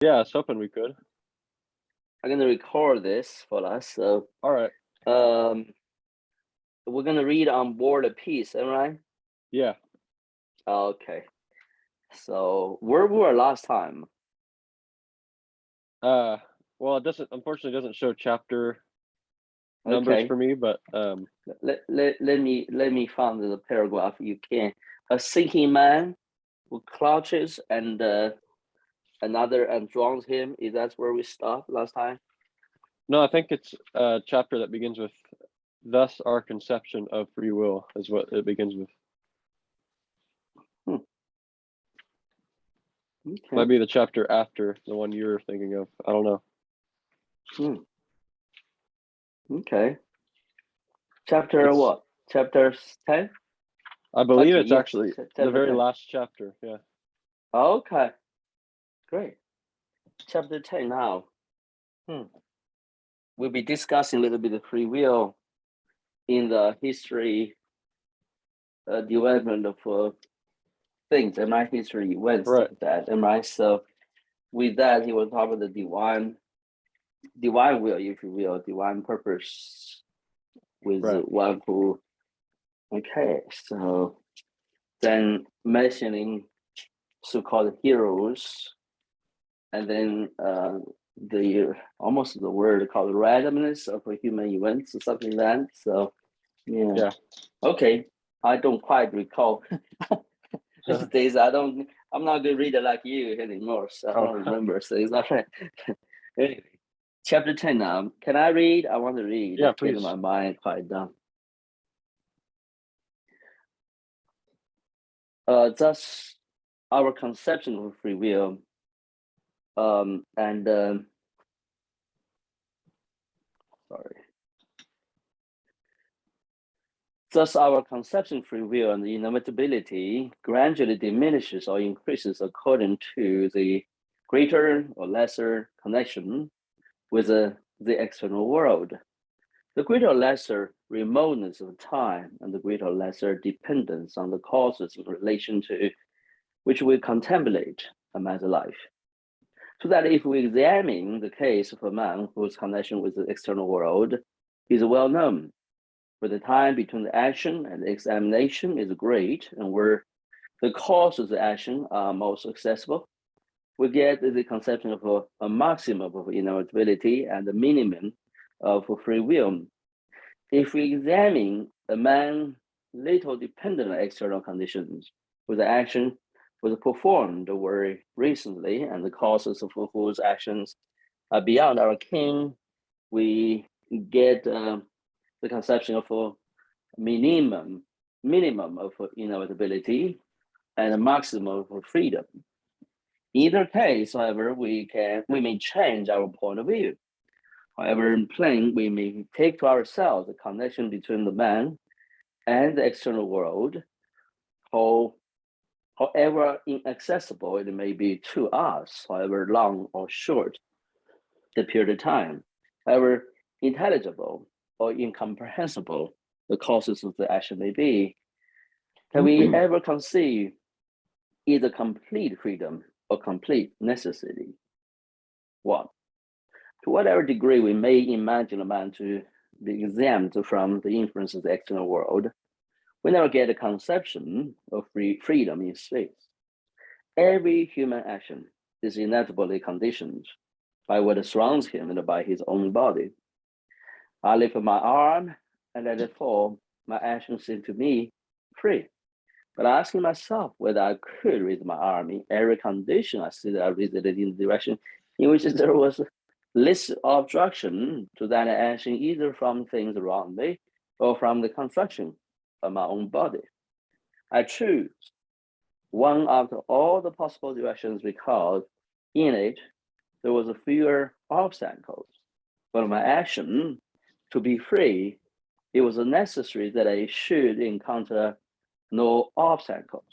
Yeah, I was hoping we could. I'm gonna record this for us. So All right. we're gonna read on board a piece, am I right? Yeah. Okay. So where we were last time? Well, unfortunately, it doesn't show chapter numbers Okay. for me, but Let me find the paragraph. You can. A sinking man who crouches and another and drowns him. Is that where we stopped last time? no, I think it's a chapter that begins with "Thus our conception of free will" is what it begins with. Okay. Might be the chapter after the one you're thinking of. I don't know. Okay. Chapter It's what? Chapter 10? I believe Okay, it's yes, actually the chapter very 10. last chapter. Yeah. Okay, great. Chapter 10 now. We'll be discussing a little bit of free will in the history development of things and my history events Right. like that. Am I? So with that, he will talk about the divine will, if you will, divine purpose with Right. one who. Okay, so then mentioning so-called heroes, and then the almost the word called randomness of human events or something like that. So yeah. Yeah. Okay. I don't quite recall these days. I'm not gonna read it like you anymore, so I Oh. don't remember things. Anyway, chapter 10 now. Can I read? I want to read. Yeah. Get Please. my mind quite done. Thus our conception of free will and sorry. Thus, our conception of free will and inevitability gradually diminishes or increases according to the greater or lesser connection with the external world. The greater or lesser remoteness of time and the greater or lesser dependence on the causes in relation to which we contemplate a man's life. So that if we examine the case of a man whose connection with the external world is well known, where the time between the action and the examination is great, and where the causes of the action are most accessible, we get the conception of a maximum of inevitability and a minimum of free will. If we examine the man little dependent on external conditions, where the action was performed very recently and the causes of whose actions are beyond our ken, we get the conception of a minimum of inevitability and a maximum of freedom. In either case, however, we may change our point of view. However, in plain, we may take to ourselves the connection between the man and the external world, however inaccessible it may be to us, however long or short the period of time, however intelligible or incomprehensible the causes of the action may be. Can we ever conceive either complete freedom or complete necessity? What? To whatever degree we may imagine a man to be exempt from the influence of the external world, we never get a conception of freedom in space. Every human action is inevitably conditioned by what surrounds him and by his own body. I lift my arm and let it fall. My action seems to me free. But asking myself whether I could raise my arm in every condition, I see that I raised it in the direction in which there was less obstruction to that action, either from things around me or from the construction of my own body. I choose one after all the possible directions because in it there was fewer obstacles. But my action to be free, it was necessary that I should encounter no obstacles.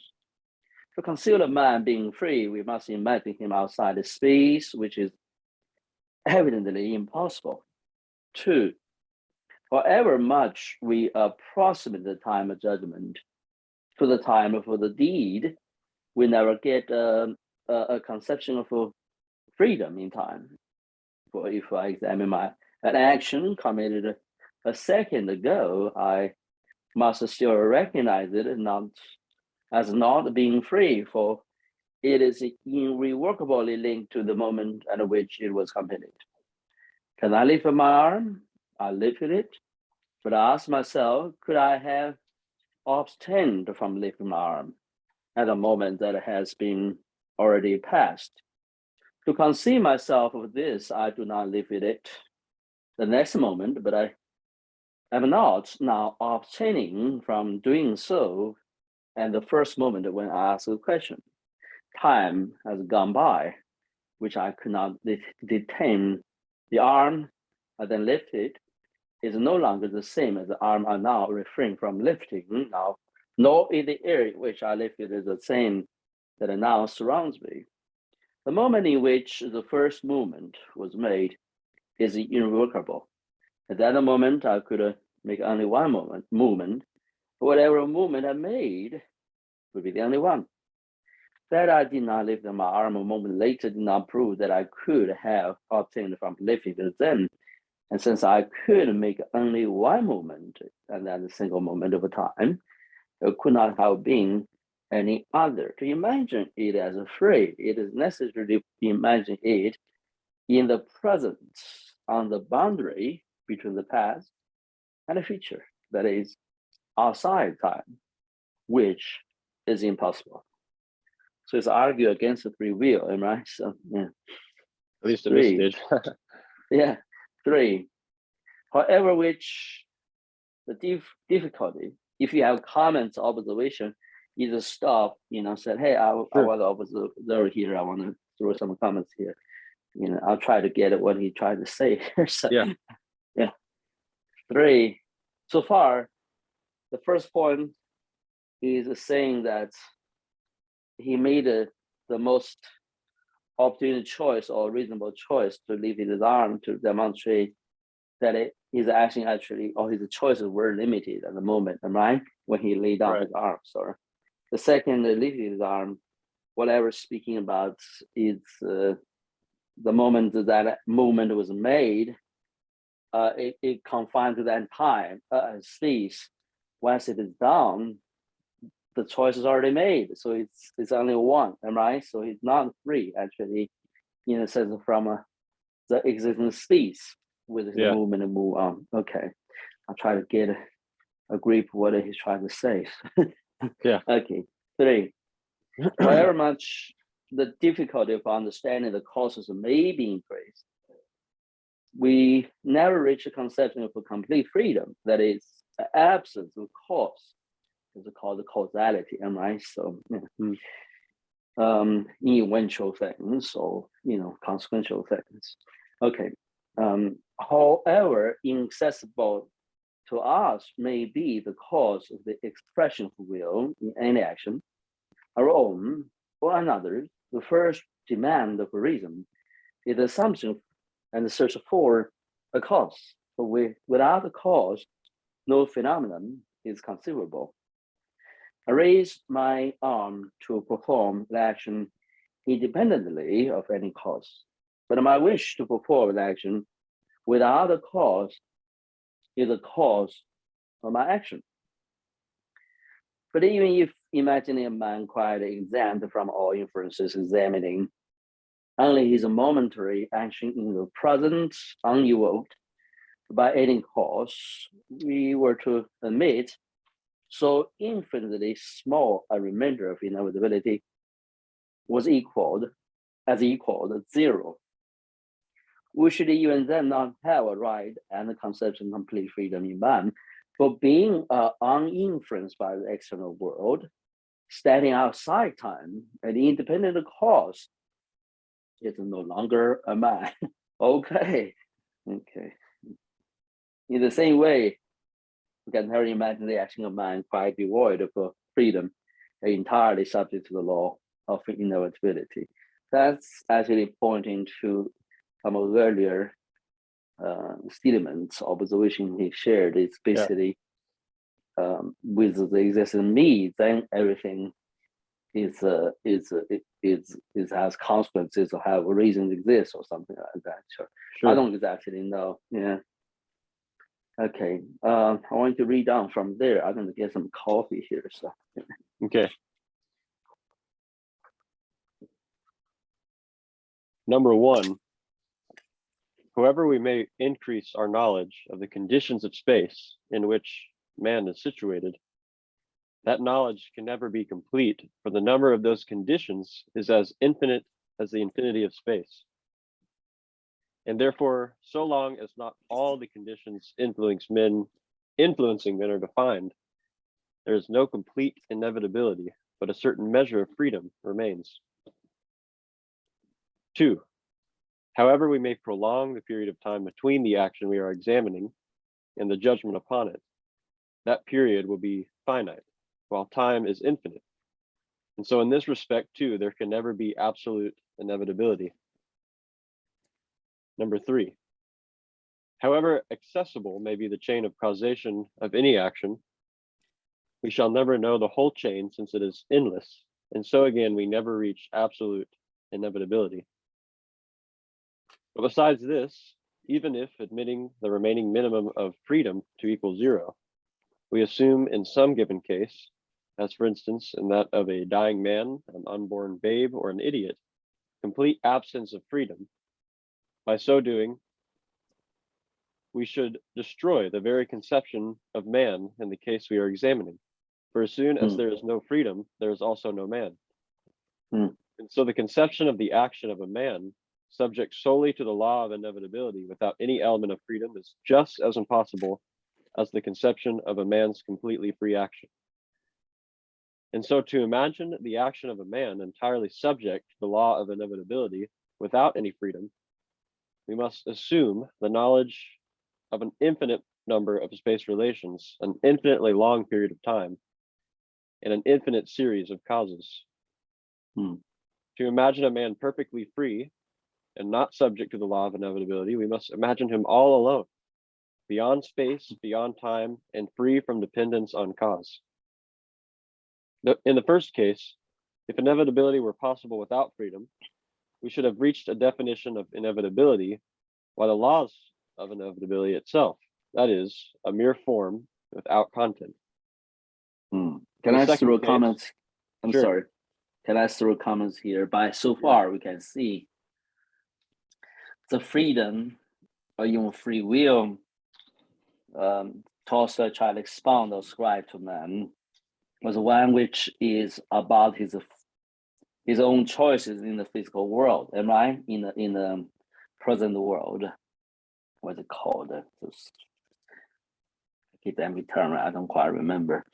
To conceal a man being free, we must imagine him outside the space, which is evidently impossible. Two, however much we approximate the time of judgment to the time of the deed, we never get a conception of freedom in time. For if I examine an action committed a second ago, I must still recognize it as not being free, for it is irrevocably linked to the moment at which it was committed. Can I lift my arm? I lifted it, but I ask myself, could I have abstained from lifting my arm at a moment that has been already passed? To conceive myself of this, I do not lift it the next moment, but I am not now abstaining from doing so at the first moment when I ask a question. Time has gone by, which I could not detain. The arm I then lifted is no longer the same as the arm I now refrain from lifting now, nor is the area which I lifted is the same that now surrounds me. The moment in which the first movement was made is irrevocable. At that moment, I could make only one movement. Whatever movement I made would be the only one. That I did not lift my arm a moment later did not prove that I could have obtained from lifting it then. And since I could make only one movement, and then a single moment of a time, it could not have been any other. To imagine it as free, it is necessary to imagine it in the present, on the boundary between the past and the future, that is, outside time, which is impossible. So it's argue against the free will, am I right? So yeah. At least at this stage. Yeah, 3. However, which the difficulty, if you have comments, observation, either stop, said, hey, I want to observe here. I want to throw some comments here. I'll try to get at what he tried to say here. So, yeah. 3. So far, the first point is saying that he made the most opportune choice or reasonable choice to leave his arm to demonstrate that his action actually, or his choices were limited at the moment, right? When he laid down his arm. So the second, leaving his arm, whatever speaking about is the moment that movement was made, it confined to that time, space. Once it is done, the choice is already made. So it's only one, right? So it's not free, actually, in a sense from the existing space with the movement and move on. Okay, I'll try to get a grip of what he's trying to say. Okay, 3. However much the difficulty of understanding the causes may be increased, we never reach a conception of a complete freedom, that is, the absence of cause. Is called the causality, right? So, eventual things or consequential things. Okay. However inaccessible to us may be the cause of the expression of will in any action, our own or another's, the first demand of reason is the assumption and the search for a cause. But without a cause, no phenomenon is conceivable. I raise my arm to perform the action independently of any cause, but my wish to perform the action without a cause is a cause of my action. But even if imagining a man quite exempt from all inferences, examining only his momentary action in the present, unevoked by any cause, we were to admit so infinitely small a remainder of inevitability was equaled 0. We should even then not have a right and a conception of complete freedom in man, for being uninfluenced by the external world, standing outside time, and independent of cause, is no longer a man. Okay. In the same way, we can never imagine the action of man quite devoid of freedom, entirely subject to the law of inevitability. That's actually pointing to some of the earlier statements, observation he shared. It's basically with the existing me, then everything is has consequences or have reasons exist or something like that. Sure. I don't exactly know. Yeah. Okay. I want to read down from there. I'm going to get some coffee here. So. Okay. Number one, however we may increase our knowledge of the conditions of space in which man is situated, that knowledge can never be complete, for the number of those conditions is as infinite as the infinity of space. And therefore, so long as not all the conditions influencing men are defined, there is no complete inevitability, but a certain measure of freedom remains. 2. However we may prolong the period of time between the action we are examining and the judgment upon it, that period will be finite, while time is infinite. And so in this respect too, there can never be absolute inevitability. Number 3, however accessible may be the chain of causation of any action, we shall never know the whole chain since it is endless, and so again we never reach absolute inevitability. But besides this, even if admitting the remaining minimum of freedom to equal 0, we assume in some given case, as for instance in that of a dying man, an unborn babe, or an idiot, complete absence of freedom. By so doing, we should destroy the very conception of man in the case we are examining. For as soon as there is no freedom, there is also no man. And so the conception of the action of a man, subject solely to the law of inevitability without any element of freedom, is just as impossible as the conception of a man's completely free action. And so to imagine the action of a man entirely subject to the law of inevitability without any freedom, we must assume the knowledge of an infinite number of space relations, an infinitely long period of time, and an infinite series of causes. To imagine a man perfectly free and not subject to the law of inevitability, we must imagine him all alone, beyond space, beyond time, and free from dependence on cause. In the first case, if inevitability were possible without freedom, we should have reached a definition of inevitability by the laws of inevitability itself, that is, a mere form without content. Can I throw comments? I'm Sure. sorry. Can I throw comments here? By so far, we can see the freedom or even free will Tolstoy tried to expound or ascribe to man was one which is about his own choices in the physical world, am I? In the present world. What's it called? Keep them term, I don't quite remember.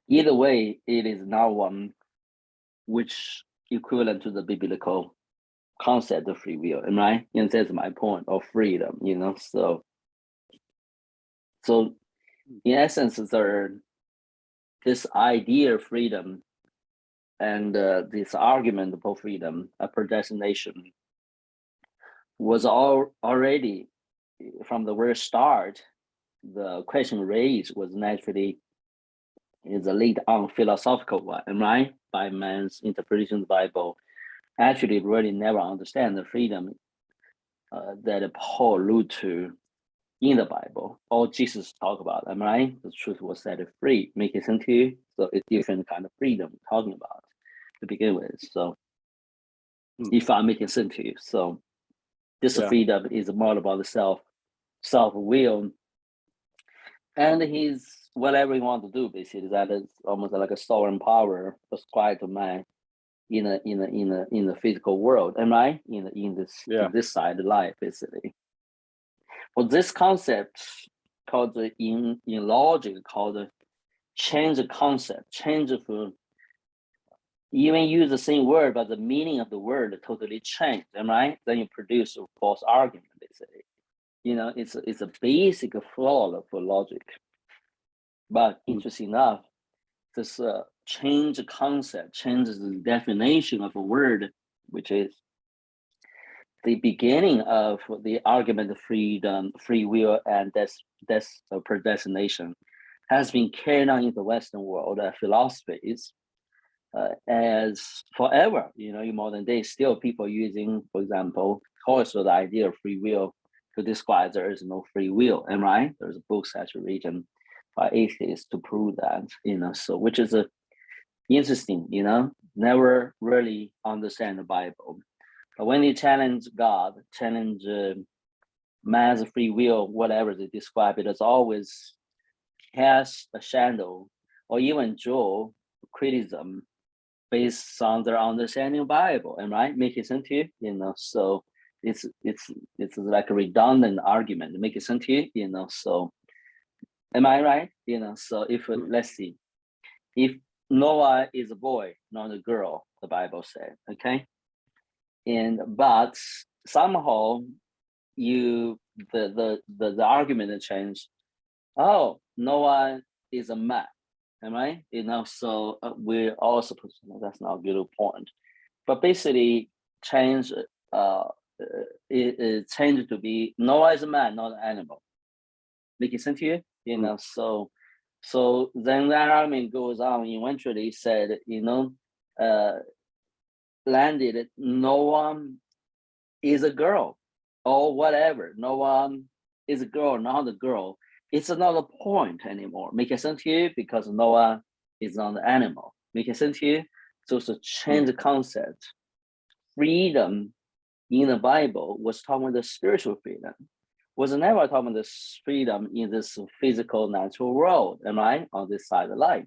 Either way, it is not one which equivalent to the biblical concept of free will, am I? And that's my point of freedom, So in essence, this idea of freedom and this argument for freedom, a predestination, was already from the very start. The question raised was naturally is a lead on philosophical one, right? By man's interpretation of the Bible, actually really never understand the freedom that Paul alluded to in the Bible, or Jesus talk about, am I right? The truth will set it free, make it sense to you. So it's different kind of freedom we're talking about to begin with. So if I'm making sense to you, so this freedom is more about the self-will, and he's whatever he wants to do. Basically, that is almost like a sovereign power ascribed to man in the physical world, am I? In this side of life, basically. Well, this concept called in logic called change of concept, change of even use the same word, but the meaning of the word totally changed, am I? Then you produce a false argument, basically. It's a basic flaw for logic. But interesting enough, this change of concept changes the definition of a word, which is the beginning of the argument of freedom, free will, and predestination, has been carried on in the Western world philosophies as forever. In modern days, still people using, for example, Tolstoy, the idea of free will to describe there is no free will. Am I right? There's books actually written by atheists to prove that. So which is interesting. Never really understand the Bible, but when you challenge God, challenge man's free will, whatever they describe it as, always cast a shadow or even draw criticism based on their understanding of Bible. Am I right? Make it sense to you? So it's like a redundant argument. Make it sense to you? So am I right? So if let's see, if Noah is a boy, not a girl, the Bible said, okay, but somehow the argument changed. Oh, Noah is a man. Am I? So we're all supposed to know that's not a good point. But basically, change it changed to be Noah is a man, not an animal. Make sense to you? So then that argument goes on. Eventually, said landed Noah is a girl or whatever. Noah is a girl, not a girl. It's not a point anymore. Make sense to you? Because Noah is not an animal. Make sense to you? So it's a change the concept. Freedom in the Bible was talking about the spiritual freedom. Was never talking about the freedom in this physical natural world, am I? On this side of life.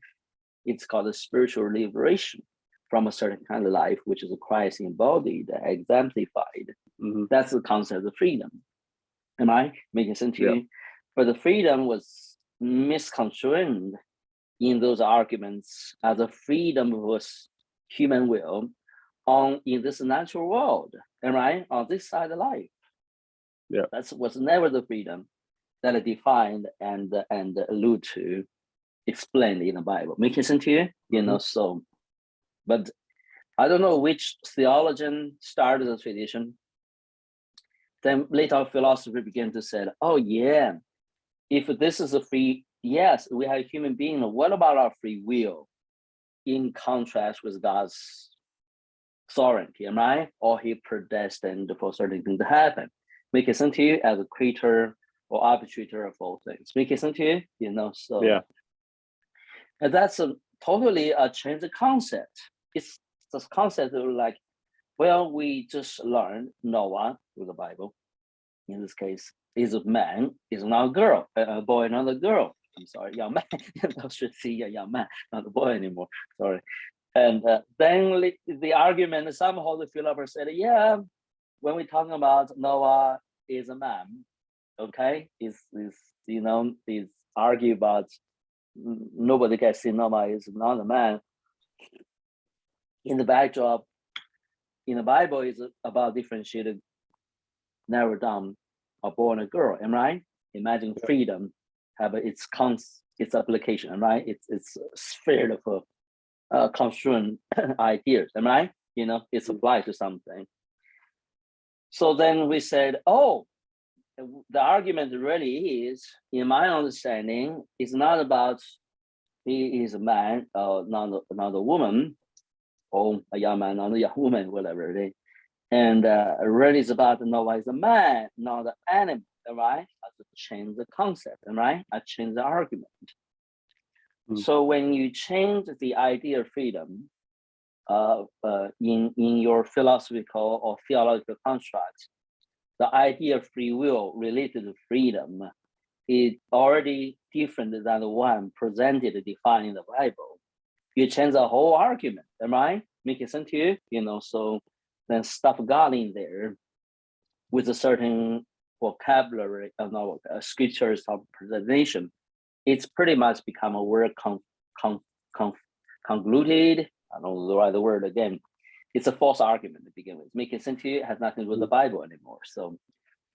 It's called the spiritual liberation from a certain kind of life, which is Christ embodied, exemplified. That's the concept of freedom. Am I making sense to you? But the freedom was misconstrued in those arguments as a freedom was human will in this natural world, am I right? On this side of life. Yeah. That was never the freedom that I defined and allude to, explained in the Bible. Making sense to you? So, but I don't know which theologian started the tradition. Then later philosophy began to say, oh yeah, if this is a free, yes, we have human being. What about our free will in contrast with God's sovereignty, am I right? Or he predestined for certain things to happen. Make it sense to you as a creator or arbitrator of all things. Make it sense to you? So yeah. And that's totally a change of concept. It's this concept of like, well, we just learned Noah through the Bible. In this case, is a man, is not a girl, a boy, not a girl. I'm sorry, young man. I should see a young man, not a boy anymore. Sorry. And then the argument, somehow the philosopher said, yeah, when we're talking about Noah is a man, okay, is argue about nobody can see Noah is not a man. In the backdrop, in the Bible, is about differentiated, narrowed down, a boy and a girl. Am I right? Imagine freedom have its application. Am I right? It's a sphere of construing ideas. Am I right? It's applied to something. So then we said, oh, the argument really is, in my understanding, it's not about he is a man, not a woman, or a young man, not a young woman, whatever it is. And really it's about Noah is a man, not an animal, right? I have to change the concept, right? I change the argument. So when you change the idea of freedom in your philosophical or theological construct, the idea of free will related to freedom is already different than the one presented defined in the Bible. You change the whole argument, am I right? Make it sense to you? So then stuff God in there with a certain vocabulary, scriptures of presentation. It's pretty much become a word concluded. I don't know the right word again. It's a false argument to begin with. Making sense to you, it has nothing to do with the Bible anymore. So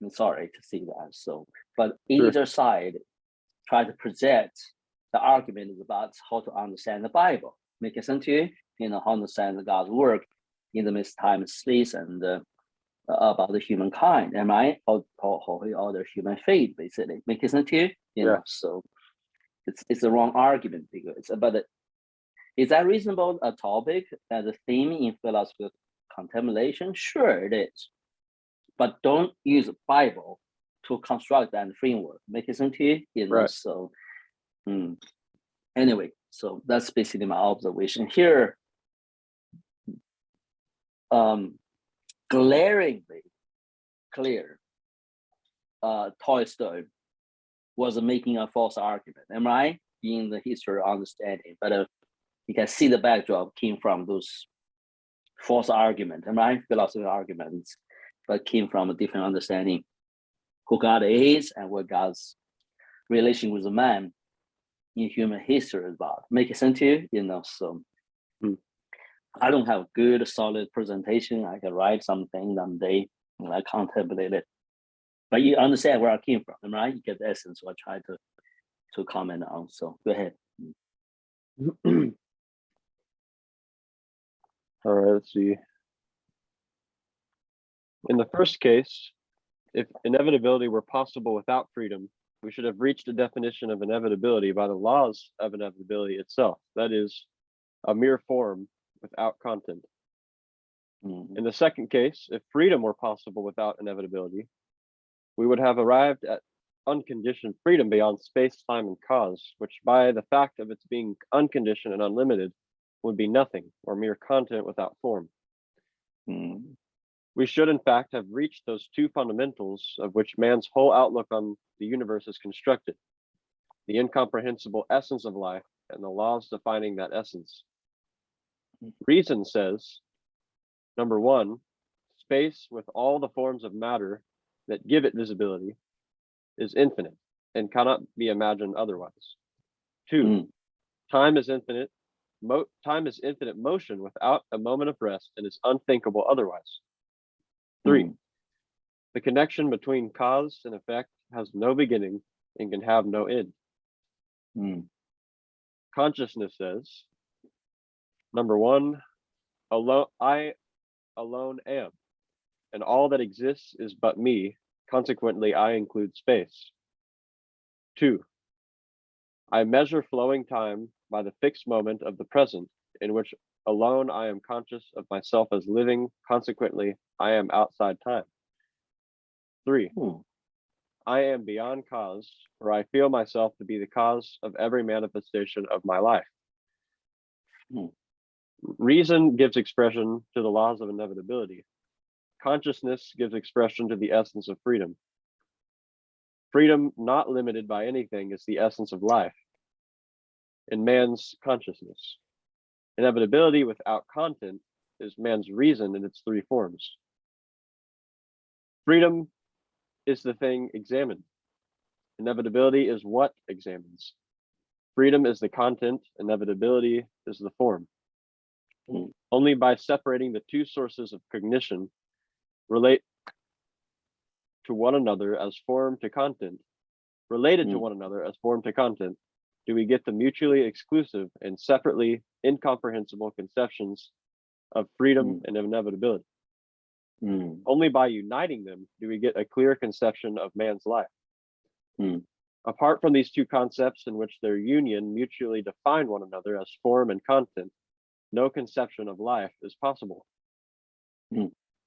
I'm sorry to see that. So, but either side try to project the argument is about how to understand the Bible. Make sense to you? How to understand God's work in the midst of time and space, and about the humankind. Am I? How the human fate, basically. Make sense to you? So it's the wrong argument because but Is that reasonable a topic as a theme in philosophical contemplation? Sure, it is. But don't use the Bible to construct that framework. Make it sense to you? You know, Right. so anyway, so that's basically my observation here. Glaringly clear, Tolstoy was making a false argument. Am I in the history of understanding? But you can see the backdrop came from those false arguments, am I? Philosophical arguments, but came from a different understanding who God is and what God's relation with man in human history is about. Make sense to you? You know, so I don't have good, solid presentation. I can write something someday and I contemplate it. But you understand where I came from, right? You get the essence. So I try to comment on. So go ahead. All right, let's see. In the first case, if inevitability were possible without freedom, we should have reached a definition of inevitability by the laws of inevitability itself. That is, a mere form without content. In the second case, if freedom were possible without inevitability, we would have arrived at unconditioned freedom beyond space, time, and cause, which by the fact of its being unconditioned and unlimited would be nothing or mere content without form. We should, in fact, have reached those two fundamentals of which man's whole outlook on the universe is constructed: the incomprehensible essence of life and the laws defining that essence. Reason says, number one, space with all the forms of matter that give it visibility is infinite and cannot be imagined otherwise. Two, time is infinite. Time is infinite motion without a moment of rest and is unthinkable otherwise. Three, the connection between cause and effect has no beginning and can have no end. Consciousness says, number one, I alone am, and all that exists is but me. Consequently, I include space. Two, I measure flowing time by the fixed moment of the present, in which alone I am conscious of myself as living. Consequently, I am outside time. Three, I am beyond cause, for I feel myself to be the cause of every manifestation of my life. Reason gives expression to the laws of inevitability. Consciousness gives expression to the essence of freedom. Freedom, not limited by anything, is the essence of life in man's consciousness. Inevitability without content is man's reason in its three forms. Freedom is the thing examined. Inevitability is what examines. Freedom is the content, inevitability is the form. Only by separating the two sources of cognition relate to one another as form to content, related to one another as form to content, do we get the mutually exclusive and separately incomprehensible conceptions of freedom and inevitability. Only by uniting them do we get a clear conception of man's life. Apart from these two concepts in which their union mutually define one another as form and content, no conception of life is possible.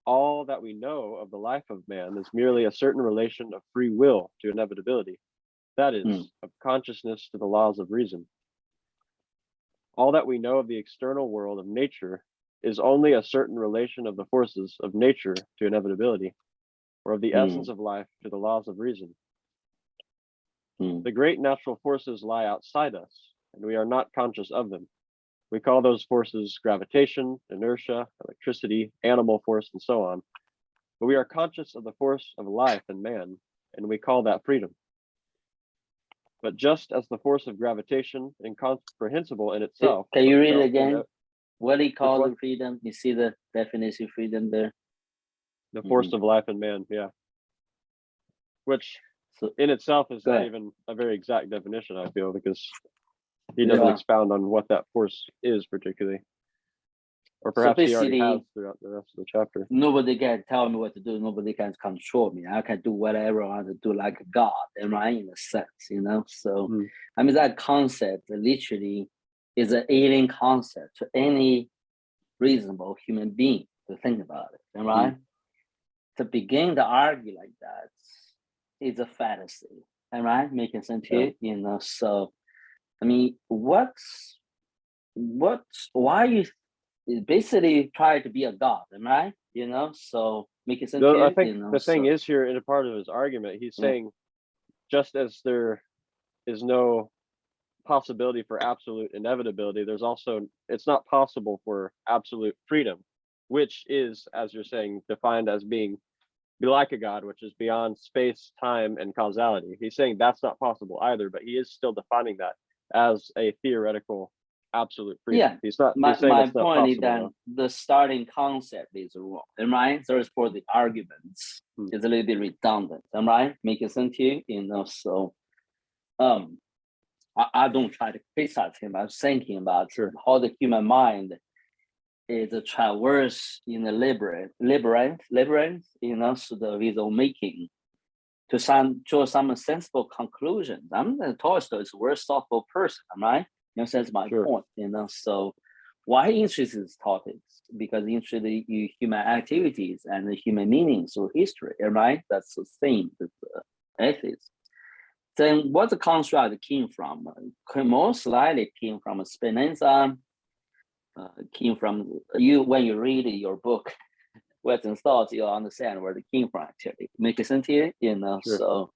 All that we know of the life of man is merely a certain relation of free will to inevitability, that is, of consciousness to the laws of reason. All that we know of the external world of nature is only a certain relation of the forces of nature to inevitability, or of the essence of life to the laws of reason. The great natural forces lie outside us, and we are not conscious of them. We call those forces gravitation, inertia, electricity, animal force, and so on. But we are conscious of the force of life in man, and we call that freedom. But just as the force of gravitation, incomprehensible in itself. Can you read it again? What do you call the freedom? You see the definition of freedom there? The force of life in man, yeah. Which in itself is not even a very exact definition, I feel, because he doesn't expound on what that force is particularly. Or perhaps he already has throughout the rest of the chapter. Nobody can tell me what to do. Nobody can control me. I can do whatever I want to do, like God, am I, in a sense, you know? So, I mean, that concept literally is an alien concept to any reasonable human being to think about it, right? To begin to argue like that is a fallacy, right? Making sense here, So, I mean, why you basically try to be a god, right? So making sense No, I here, think the thing is here in a part of his argument, he's Yeah. saying just as there is no possibility for absolute inevitability, there's also, it's not possible for absolute freedom, which is, as you're saying, defined as being be like a god, which is beyond space, time, and causality. He's saying that's not possible either, but he is still defining that as a theoretical absolute freedom. Yeah. He's not. My, He's saying my it's not point is possible. that the starting concept is wrong, right? Therefore, the arguments is a little bit redundant, right? Making sense here, So, I don't try to criticize him. I'm thinking about how the human mind is a traverse in the labyrinth, so the visual making to draw some sensible conclusions. Tolstoy is a very thoughtful person, right? That's my point, So why interested in these topics? Because interested in human activities and the human meanings through history, right? That's the theme with ethics. Then what the construct came from? Most likely came from Spinoza, came from you when you read your book, Western Thoughts, you'll understand where it came from actually. Make sense here, So,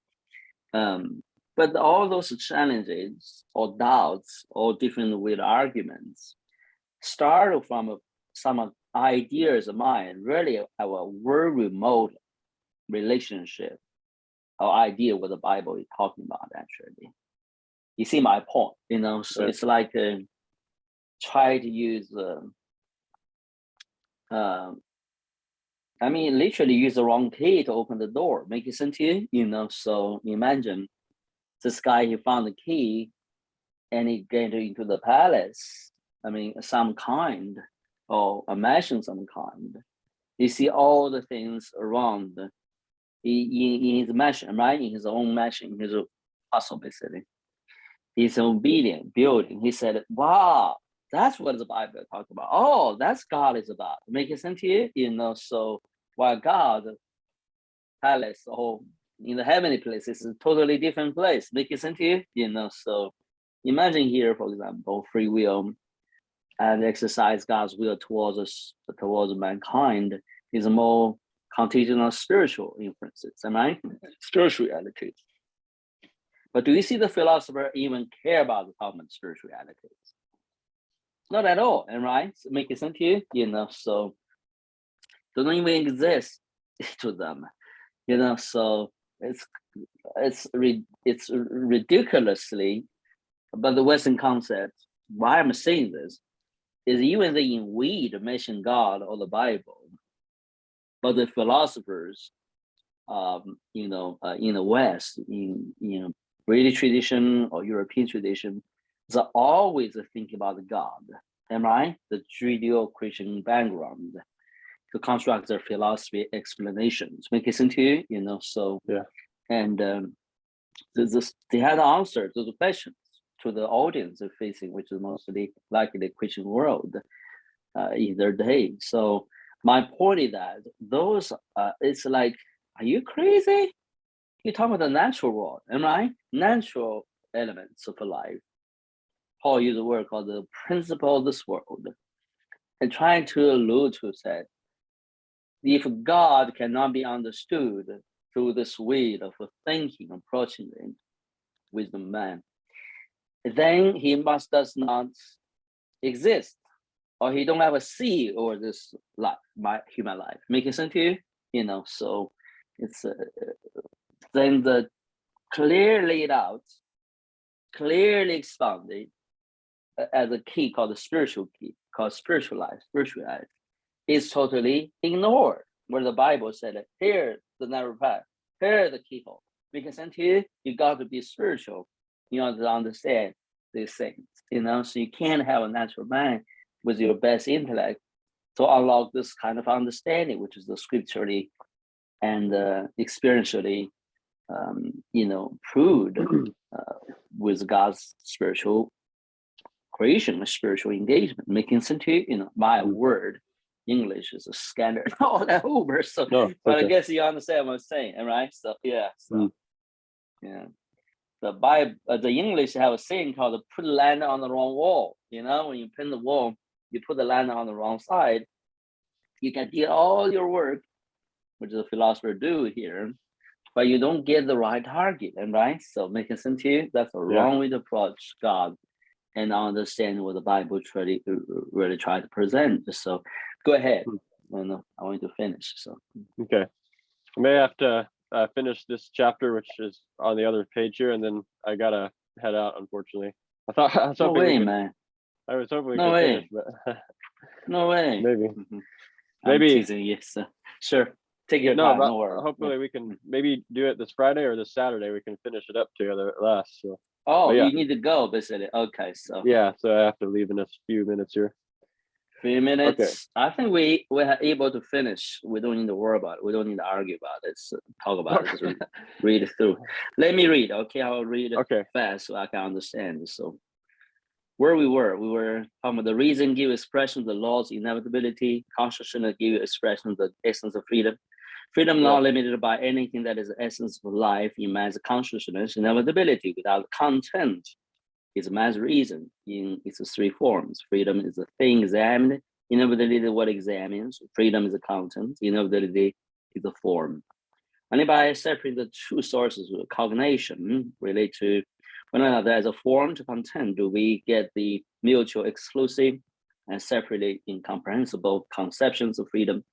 but all those challenges or doubts or different with arguments start from some ideas of mine really have a very remote relationship or idea what the Bible is talking about actually. You see my point, So it's like try to use literally use the wrong key to open the door. Make it sense to you? So imagine this guy, he found the key and he get into the palace. Some kind, or imagine some kind. You see all the things around in his mansion, right? In his own mansion, his castle, basically. He's obedient, building. He said, wow, that's what the Bible talks about. Oh, that's God is about. Make sense here, So while God, palace, or in the heavenly place is a totally different place. Make sense here, So imagine here, for example, free will and exercise God's will towards us, towards mankind is more contingent on spiritual influences, right? Spirituality. But do you see the philosopher even care about the common spiritualities? Not at all, right? So make it sense to you, So they don't even exist to them, So it's ridiculously, but the Western concept. Why I'm saying this is even in we mention God or the Bible, but the philosophers, in the West, in British tradition or European tradition, they always thinking about God, right? The Judeo-Christian background to construct their philosophy explanations. Make it sense to you, So and they had the answer to the questions to the audience they're facing, which is mostly likely the Christian world in their day. So my point is that those, it's like, are you crazy? You're talking about the natural world, right? Natural elements of life. Paul used a word called the principle of this world, and trying to allude to that if God cannot be understood through this way of thinking, approaching it with the man, then he does not exist, or he don't have a see over this life, my human life. Making sense to you? So it's then the clear laid out, clearly expounded as a key called the spiritual key, called spiritual life, spirituality, is totally ignored. Where the Bible said, here's the narrow path, here's the keyhole. Because until you got to be spiritual, you have to understand these things, So you can't have a natural mind with your best intellect to unlock this kind of understanding, which is the scripturally and experientially, proved with God's spiritual creation of spiritual engagement, making sense to you? My Mhm. word, English is a standard all that over. So, No, but I okay. guess you understand what I'm saying, right? So yeah, Mhm. yeah. The Bible, the English have a saying called "put the land on the wrong wall." When you paint the wall, you put the land on the wrong side. You can do all your work, which the philosopher do here, but you don't get the right target, and right? So making sense to you? That's a Yeah. wrong way to approach God and understand what the Bible really try to present. So go ahead. Mhm. I want you to finish. So Okay. I may have to finish this chapter, which is on the other page here, and then I gotta head out. Unfortunately, I was no hoping we way, could. man. I was hoping we No could finish, way. but No way. maybe, I'm maybe teasing you. So sure. Take your no. time. But No worry. Yeah. hopefully we can maybe do it this Friday or this Saturday. We can finish it up together at last. So, but Oh, yeah, you need to go, basically. Okay, so yeah. So I have to leave in a few minutes here. 3 Okay. minutes. I think we are able to finish. We don't need to worry about it. We don't need to argue about it. So talk about it. Just Okay. read it through. Let me read. Okay, I'll read it Okay. fast so I can understand. So where we were talking about the reason give expression to the laws, inevitability, consciousness give expression to the essence of freedom. Freedom Yeah. not limited by anything that is the essence of life in man's consciousness, inevitability without content is man's reason in its three forms. Freedom is a thing examined, inevitability what examines, freedom is a content, inevitability is a form. Only by separating the two sources of cognition relate to one another as a form to content do we get the mutual exclusive and separately incomprehensible conceptions of freedom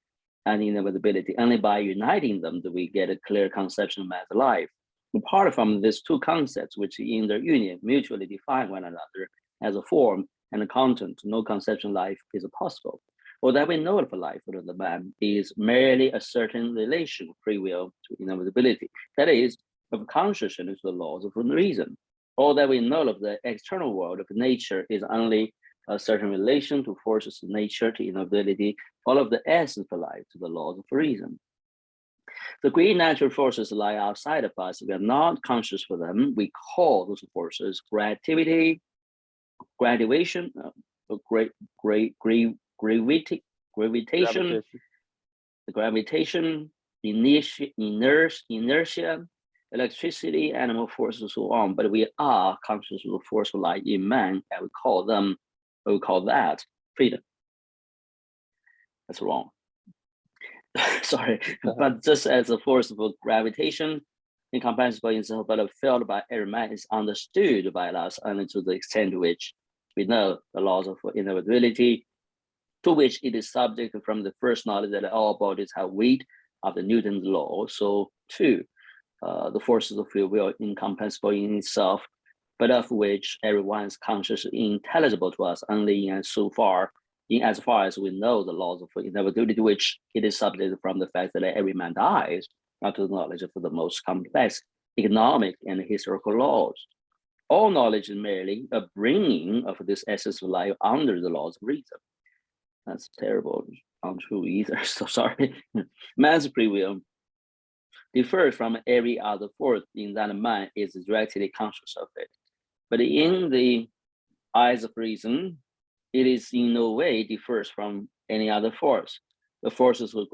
and inevitability. Only by uniting them do we get a clear conception of man's life. Apart from these two concepts, which in their union mutually define one another as a form and a content, no conception of life is possible. All that we know of life for the man is merely a certain relation of free will to inevitability. That is, of consciousness to the laws of reason. All that we know of the external world of nature is only a certain relation to forces of nature to inevitability, all of the essence of life to the laws of reason. The great natural forces lie outside of us. We are not conscious for them. We call those forces gravitation, gravitation, Gravitation. inertia, electricity, animal forces, and so on. But we are conscious of the force of life in man, and we call that freedom. That's wrong. Sorry, but just as a force of gravitation, incomprehensible in itself, but felt by every man is understood by us only to the extent to which we know the laws of inevitability, to which it is subject from the first knowledge that all bodies have weight of the Newton's law. So too, the forces of free will incomprehensible in itself, but of which everyone is conscious intelligible to us only in as far as we know the laws of inevitability, to which it is subject from the fact that every man dies, not to the knowledge of the most complex economic and historical laws. All knowledge is merely a bringing of this essence of life under the laws of reason. That's terrible, untrue either. So sorry. Man's free will differs from every other force in that man is directly conscious of it. But in the eyes of reason, it is in no way differs from any other force. The forces of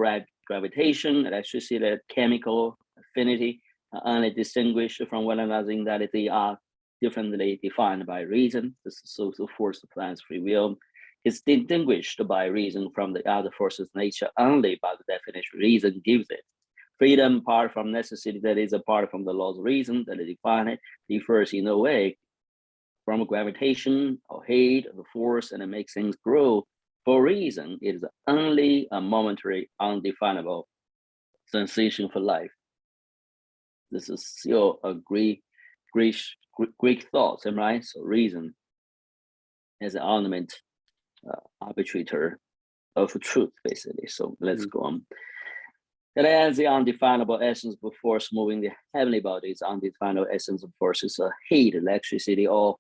gravitation, electricity, chemical affinity are only distinguished from one another in that they are differently defined by reason. This is so the force of man's free will is distinguished by reason from the other forces of nature only by the definition reason gives it. Freedom, apart from necessity, that is apart from the laws of reason that define it, differs in no way from gravitation or hate of the force and it makes things grow. For reason, it is only a momentary, undefinable sensation for life. This is still a Greek thought, right? So reason as an ornament, arbitrator of truth, basically. So let's go on. That as the undefinable essence of force moving the heavenly bodies, undefinable essence of force is heat, electricity, or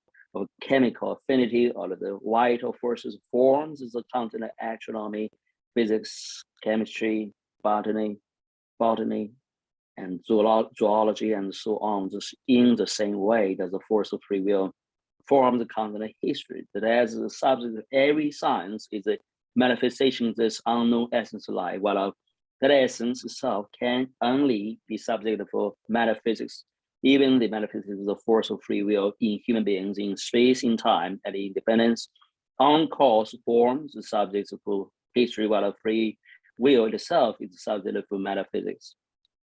chemical affinity, all of the vital forces forms is a content of astronomy, physics, chemistry, botany, and zoology, and so on. Just in the same way, there's a force of free will forms the content of history, that as the subject of every science is a manifestation of this unknown essence of life, while that essence itself can only be subject for metaphysics. Even the metaphysics of the force of free will in human beings in space, in time, and independence, on cause forms the subjects for history, while free will itself is the subject for metaphysics.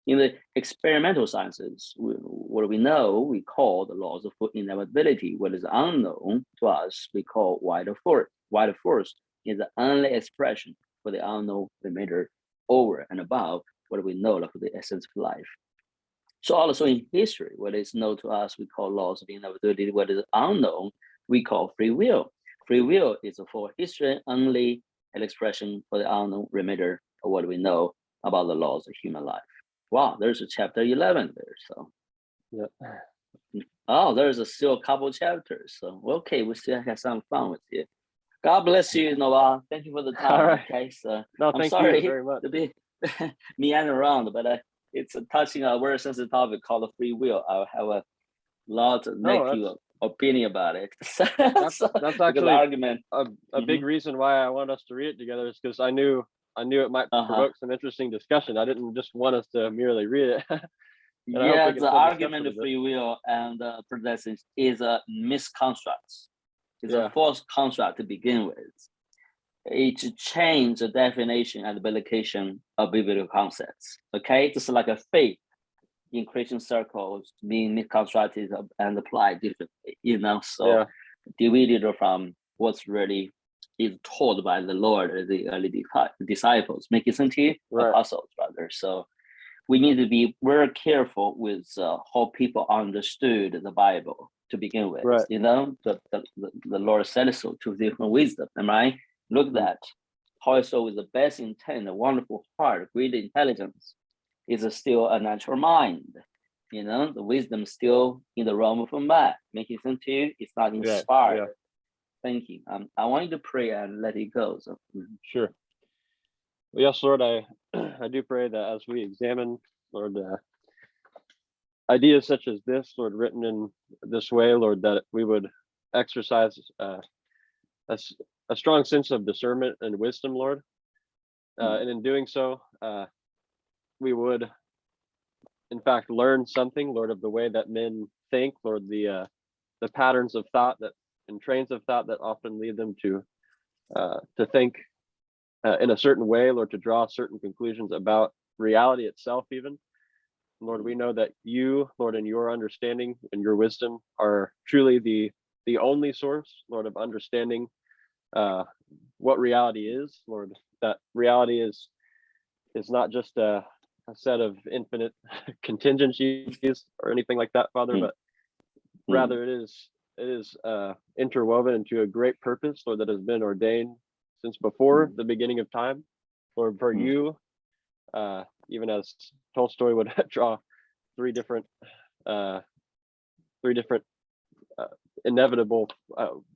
In the experimental sciences, what we know, we call the laws of inevitability. What is unknown to us, we call wider force. Wider force is the only expression for the unknown remainder over and above what we know of the essence of life. So also in history, what is known to us, we call laws of inevitability. What is unknown, we call free will. Free will is for history only an expression for the unknown remainder of what we know about the laws of human life. Wow, there's a chapter 11 there. So, yeah. Oh, there's still a couple chapters. So, okay, we still have some fun with you. God bless you, Noah. Thank you for the time. All right. Okay, so No, I'm thank sorry you very much. to be meander around, but it's touching a very sensitive topic called free will. I have a lot of negative opinion about it. That's actually argument. a big reason why I want us to read it together is because I knew it might provoke some interesting discussion. I didn't just want us to merely read it. Yeah, the argument of free will and predestination is a misconstruct. It's a false construct to begin with. It changed the definition and the application of biblical concepts. Okay, just like a faith in Christian circles being misconstructed and applied differently, so divided from what's really is taught by the Lord or the early disciples, making sense to you? Apostles, rather. So we need to be very careful with how people understood the Bible to begin with. Right. The Lord said so to different wisdom. Am I? Look at that. How so with the best intent, a wonderful heart, great intelligence is still a natural mind. The wisdom still in the realm of man. Making sense to you? It's not inspired. Yeah. Thank you. I want you to pray and let it go. So. Sure. Well, yes, Lord, I do pray that as we examine, Lord, ideas such as this, Lord, written in this way, Lord, that we would exercise a strong sense of discernment and wisdom, Lord. And in doing so, we would, in fact, learn something, Lord, of the way that men think, Lord, the patterns of thought and trains of thought that often lead them to think in a certain way, Lord, to draw certain conclusions about reality itself, even. Lord, we know that you, Lord, in your understanding and your wisdom are truly the only source, Lord, of understanding what reality is, Lord, that reality is not just a set of infinite contingencies or anything like that, Father, but rather it is interwoven into a great purpose, Lord, that has been ordained since before the beginning of time, Lord, for you, even as Tolstoy would draw three different inevitable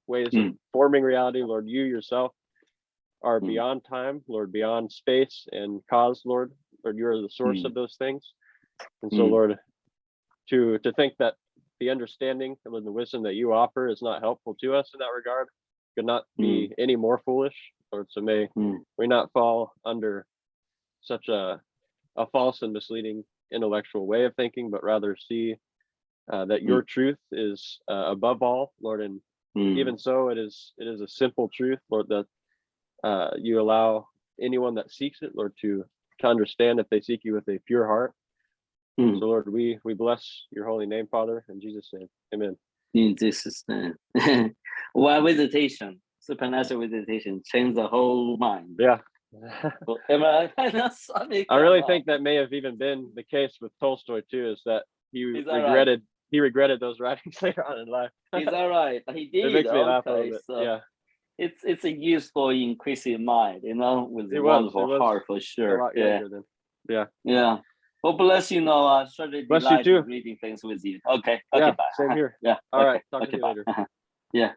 ways of forming reality, Lord, you yourself are beyond time, Lord, beyond space and cause, Lord, you are the source of those things. And so, Lord, to think that the understanding and the wisdom that you offer is not helpful to us in that regard could not be any more foolish, Lord. So may we not fall under such a false and misleading intellectual way of thinking, but rather see that your truth is above all, Lord, and even so it is a simple truth, Lord, that you allow anyone that seeks it, Lord, to understand if they seek you with a pure heart. So, Lord, we bless your holy name, Father, in Jesus' name. Amen. In Jesus' name. One visitation, supernatural visitation, change the whole mind. Yeah. I really think that may have even been the case with Tolstoy too, is that he regretted those writings later on in life. Is that right? He did. It makes me laugh a little bit. So yeah. It's a useful increasing mind, with a wonderful heart for sure. A lot younger than. Yeah. Yeah. Well, bless you, Noah. Certainly bless you too. Reading things with you. Okay. Yeah, bye. same here. Yeah. All right. Talk to you later. Yeah.